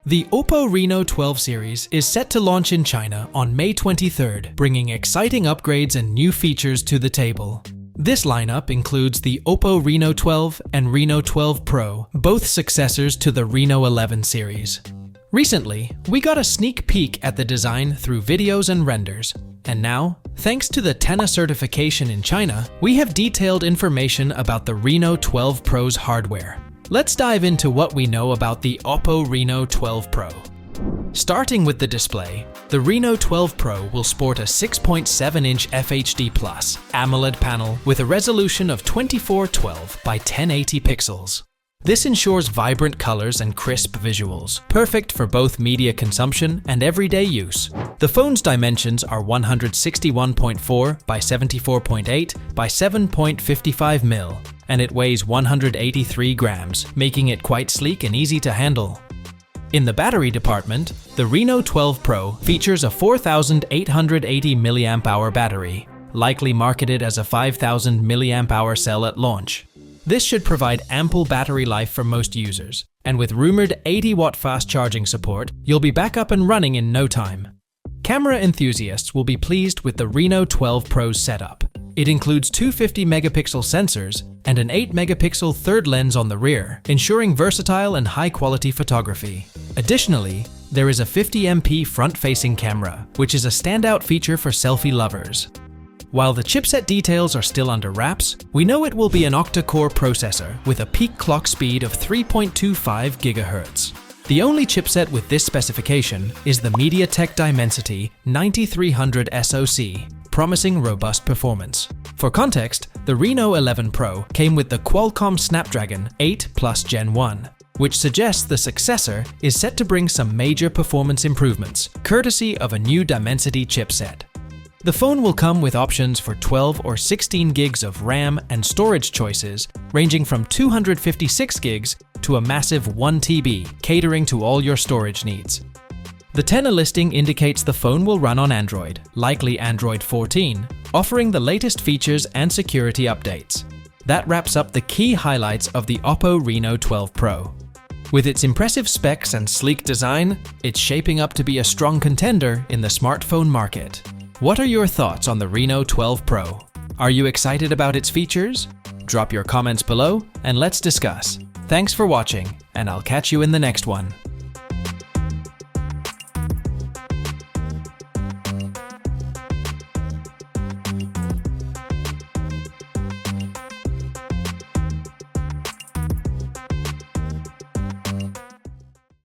The OPPO Reno 12 series is set to launch in China on May 23rd, bringing exciting upgrades and new features to the table. This lineup includes the OPPO Reno 12 and Reno 12 Pro, both successors to the Reno 11 series. Recently, we got a sneak peek at the design through videos and renders, and now, thanks to the TENA certification in China, we have detailed information about the Reno 12 Pro's hardware. Let's dive into what we know about the OPPO Reno 12 Pro. Starting with the display, the Reno 12 Pro will sport a 6.7-inch FHD+ AMOLED panel with a resolution of 2412 by 1080 pixels. This ensures vibrant colors and crisp visuals, perfect for both media consumption and everyday use. The phone's dimensions are 161.4 by 74.8 by 7.55 mm, and it weighs 183 grams, making it quite sleek and easy to handle. In the battery department, the Reno 12 Pro features a 4,880 mAh battery, likely marketed as a 5,000 mAh cell at launch. This should provide ample battery life for most users, and with rumored 80-watt fast charging support, you'll be back up and running in no time. Camera enthusiasts will be pleased with the Reno 12 Pro's setup. It includes two 50-megapixel sensors and an 8-megapixel third lens on the rear, ensuring versatile and high-quality photography. Additionally, there is a 50MP front-facing camera, which is a standout feature for selfie lovers. While the chipset details are still under wraps, we know it will be an octa-core processor with a peak clock speed of 3.25 GHz. The only chipset with this specification is the MediaTek Dimensity 9300 SoC, promising robust performance. For context, the Reno 11 Pro came with the Qualcomm Snapdragon 8 Plus Gen 1, which suggests the successor is set to bring some major performance improvements, courtesy of a new Dimensity chipset. The phone will come with options for 12 or 16 gigs of RAM and storage choices, ranging from 256 gigs to a massive 1 TB, catering to all your storage needs. The TENA listing indicates the phone will run on Android, likely Android 14, offering the latest features and security updates. That wraps up the key highlights of the OPPO Reno 12 Pro. With its impressive specs and sleek design, it's shaping up to be a strong contender in the smartphone market. What are your thoughts on the Reno 12 Pro? Are you excited about its features? Drop your comments below and let's discuss. Thanks for watching, and I'll catch you in the next one.